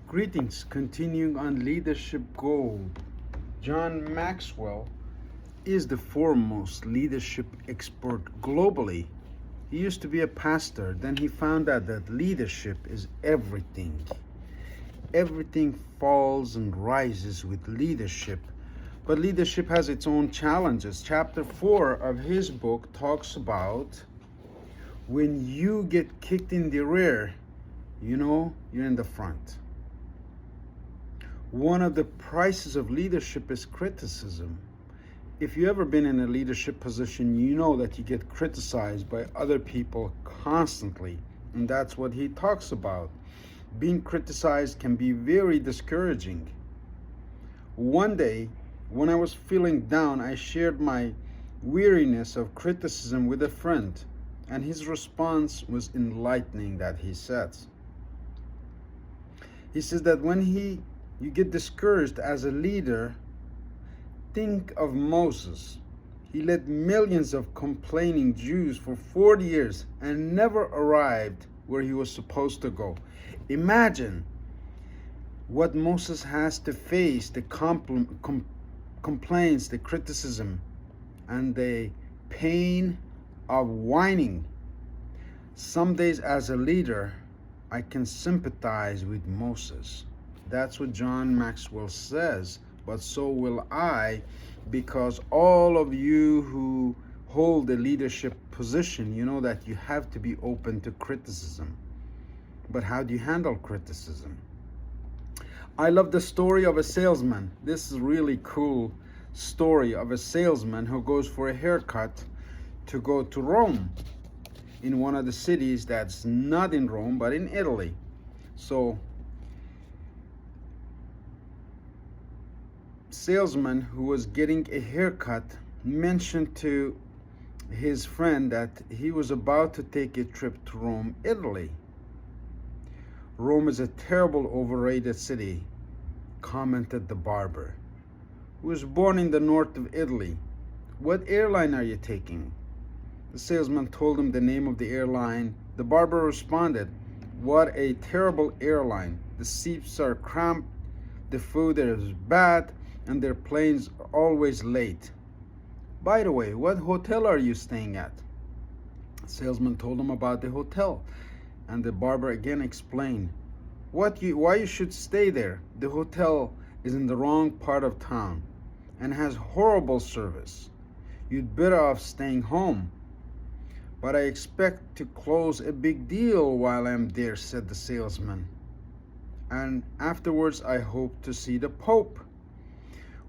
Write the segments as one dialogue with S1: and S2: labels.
S1: Greetings, continuing on Leadership Gold. John Maxwell is the foremost leadership expert globally. He used to be a pastor, then he found out that leadership is everything. Everything falls and rises with leadership, but leadership has its own challenges. Chapter 4 of his book talks about when you get kicked in the rear, you're in the front. One of the prices of leadership is criticism. If you've ever been in a leadership position, you know that you get criticized by other people constantly. And that's what he talks about. Being criticized can be very discouraging. One day, when I was feeling down, I shared my weariness of criticism with a friend. And his response was enlightening, that he says. He says that when you get discouraged as a leader, think of Moses. He led millions of complaining Jews for 40 years and never arrived where he was supposed to go. Imagine what Moses has to face, the complaints, the criticism, and the pain of whining. Some days as a leader, I can sympathize with Moses. That's what John Maxwell says, but so will I, because all of you who hold a leadership position, you know that you have to be open to criticism. But how do you handle criticism? I love the story of a salesman. This is a really cool story of a salesman who goes for a haircut to go to Rome, in one of the cities that's not in Rome, but in Italy. So salesman who was getting a haircut mentioned to his friend that he was about to take a trip to Rome, Italy. Rome is a terrible, overrated city, commented the barber, who was born in the north of Italy. What airline are you taking? The salesman told him the name of the airline. The barber responded, what a terrible airline. The seats are cramped, the food is bad, and their planes are always late. By the way, what hotel are you staying at? The salesman told him about the hotel, and the barber again explained why you should stay there. The hotel is in the wrong part of town and has horrible service. You'd better off staying home. But I expect to close a big deal while I'm there, said the salesman. And afterwards I hope to see the Pope.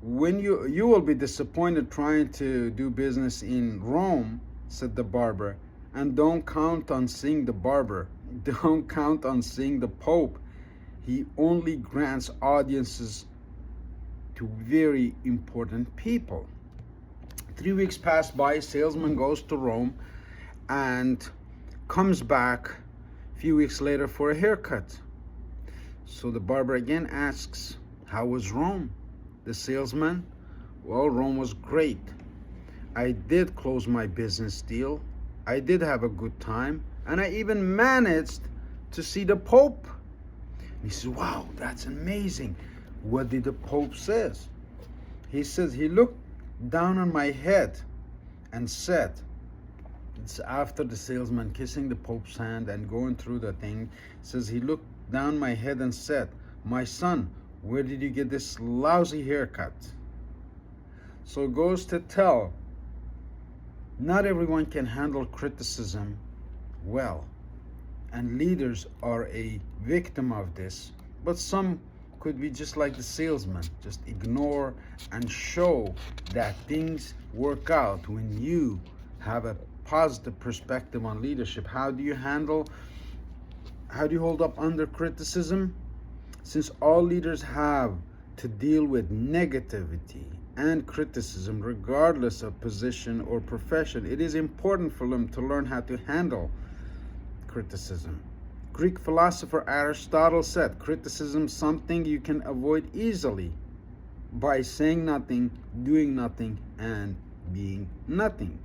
S1: When you will be disappointed trying to do business in Rome, said the barber, and don't count on seeing the barber. Don't count on seeing the Pope. He only grants audiences to very important people. 3 weeks pass by, salesman goes to Rome and comes back a few weeks later for a haircut. So the barber again asks, how was Rome? The salesman, well, Rome was great. I did close my business deal. I did have a good time. And I even managed to see the Pope. And he says, wow, that's amazing. What did the Pope say? He says, he looked down on my head and said, it's after the salesman kissing the Pope's hand and going through the thing, says he looked down my head and said, my son, where did you get this lousy haircut? So it goes to tell, not everyone can handle criticism well, and leaders are a victim of this, but some could be just like the salesman, just ignore and show that things work out when you have a positive perspective on leadership. How do you hold up under criticism? Since all leaders have to deal with negativity and criticism, regardless of position or profession, it is important for them to learn how to handle criticism. Greek philosopher Aristotle said, criticism is something you can avoid easily by saying nothing, doing nothing, and being nothing.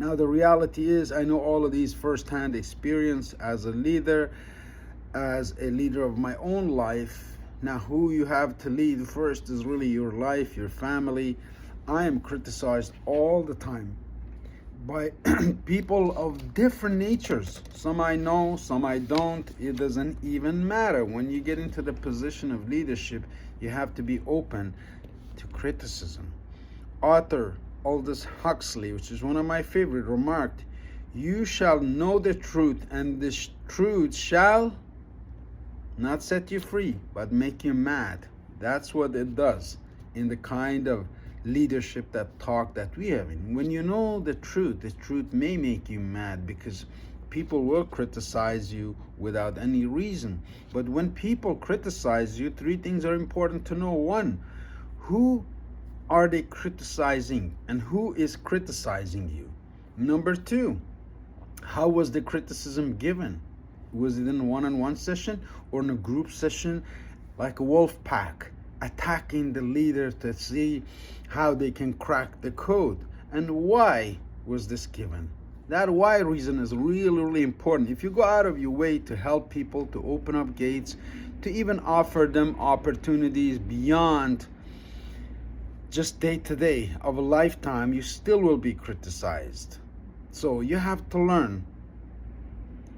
S1: Now, the reality is, I know all of these firsthand experience as a leader, as a leader of my own life. Now, who you have to lead first is really your life, your family. I am criticized all the time by people of different natures. Some I know, some I don't. It doesn't even matter. When you get into the position of leadership, you have to be open to criticism. Author Aldous Huxley, which is one of my favorite, remarked, "You shall know the truth, and this truth shall not set you free, but make you mad." That's what it does in the kind of leadership that we have. When you know the truth may make you mad because people will criticize you without any reason. But when people criticize you, three things are important to know. One, who are they criticizing and who is criticizing you? Number two, how was the criticism given? Was it in a one-on-one session or in a group session, like a wolf pack, attacking the leader to see how they can crack the code? And why was this given? That why reason is really, really important. If you go out of your way to help people, to open up gates, to even offer them opportunities beyond just day-to-day of a lifetime, you still will be criticized. So you have to learn.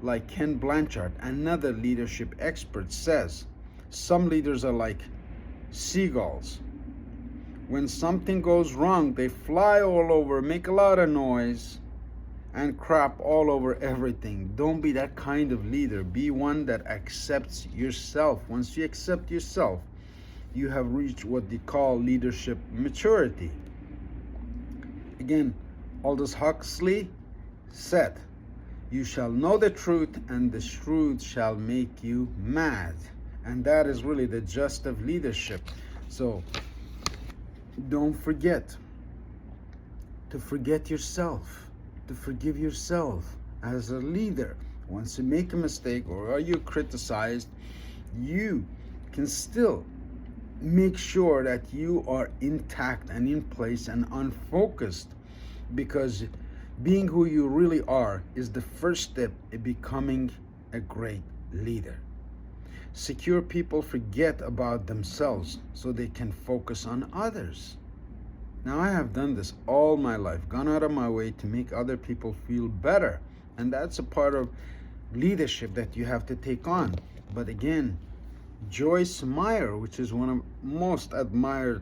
S1: Like Ken Blanchard, another leadership expert, says, some leaders are like seagulls. When something goes wrong, they fly all over, make a lot of noise, and crap all over everything. Don't be that kind of leader. Be one that accepts yourself. Once you accept yourself, you have reached what they call leadership maturity. Again, Aldous Huxley said, "You shall know the truth, and the truth shall make you mad." And that is really the gist of leadership. So don't forget to forget yourself, to forgive yourself as a leader. Once you make a mistake or are you criticized, you can still make sure that you are intact and in place and unfocused, because being who you really are is the first step in becoming a great leader. Secure people forget about themselves so they can focus on others. Now, I have done this all my life, gone out of my way to make other people feel better. And that's a part of leadership that you have to take on. But again, Joyce Meyer, which is one of the most admired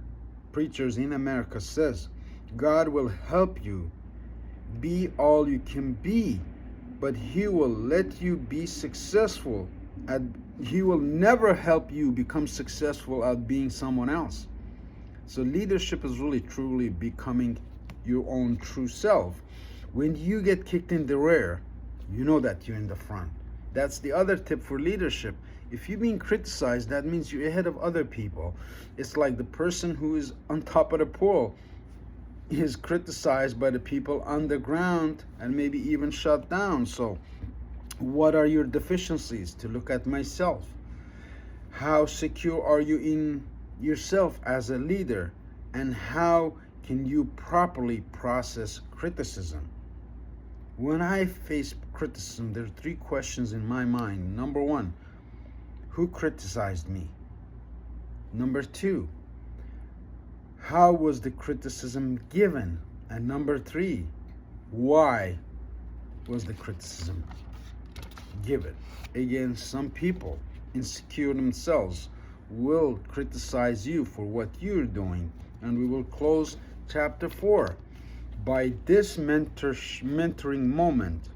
S1: preachers in America, says, God will help you be all you can be, but He will let you be successful at, He will never help you become successful at being someone else. So leadership is really truly becoming your own true self. When you get kicked in the rear, you know that you're in the front. That's the other tip for leadership. If you're being criticized, that means you're ahead of other people. It's like the person who is on top of the pole is criticized by the people on the ground and maybe even shut down. So what are your deficiencies? To look at myself. How secure are you in yourself as a leader? And how can you properly process criticism? When I face criticism, there are three questions in my mind. Number one, who criticized me? Number two, how was the criticism given? And number three, why was the criticism given? Again, some people, insecure themselves, will criticize you for what you're doing. And we will close chapter 4 by this mentoring moment.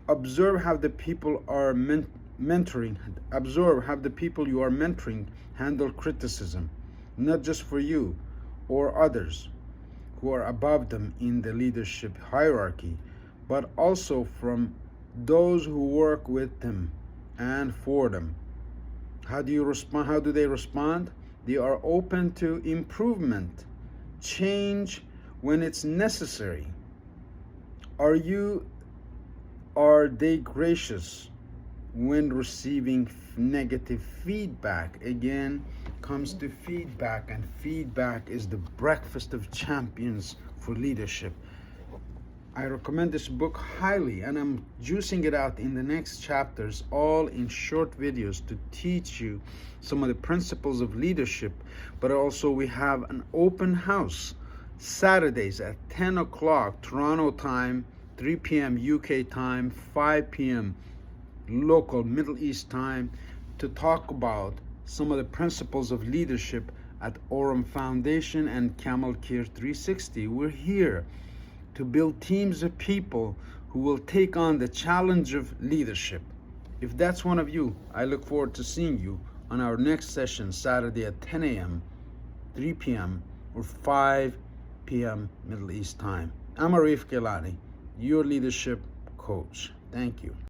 S1: Observe how the people are mentoring. Observe how the people you are mentoring handle criticism, not just for you or others who are above them in the leadership hierarchy, but also from those who work with them and for them. How do you respond? How do they respond? They are open to improvement, change when it's necessary. Are they gracious when receiving negative feedback? Again, comes to feedback, and feedback is the breakfast of champions for leadership. I recommend this book highly, and I'm juicing it out in the next chapters, all in short videos to teach you some of the principles of leadership. But also we have an open house Saturdays at 10 o'clock Toronto time, 3 p.m. UK time, 5 p.m. local Middle East time, to talk about some of the principles of leadership at Orem Foundation and Camel Care 360. We're here to build teams of people who will take on the challenge of leadership. If that's one of you, I look forward to seeing you on our next session Saturday at 10 a.m., 3 p.m., or 5 p.m. Middle East time. I'm Arif Keilani, your leadership coach. Thank you.